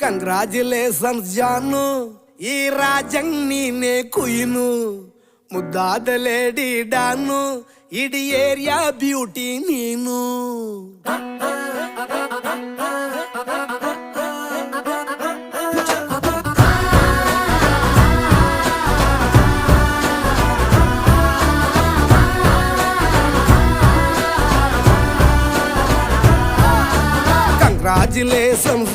Congratulations ಜಾನು, ಈ ರಾಜಂಗ್ ನೀನೆ ಕುಯ್ನು, ಮುದ್ದಾದ ಲೇಡಿ ಡಾನು, ಇಡೀ ಏರಿಯಾ ಬ್ಯೂಟಿ ನೀನು. Congratulations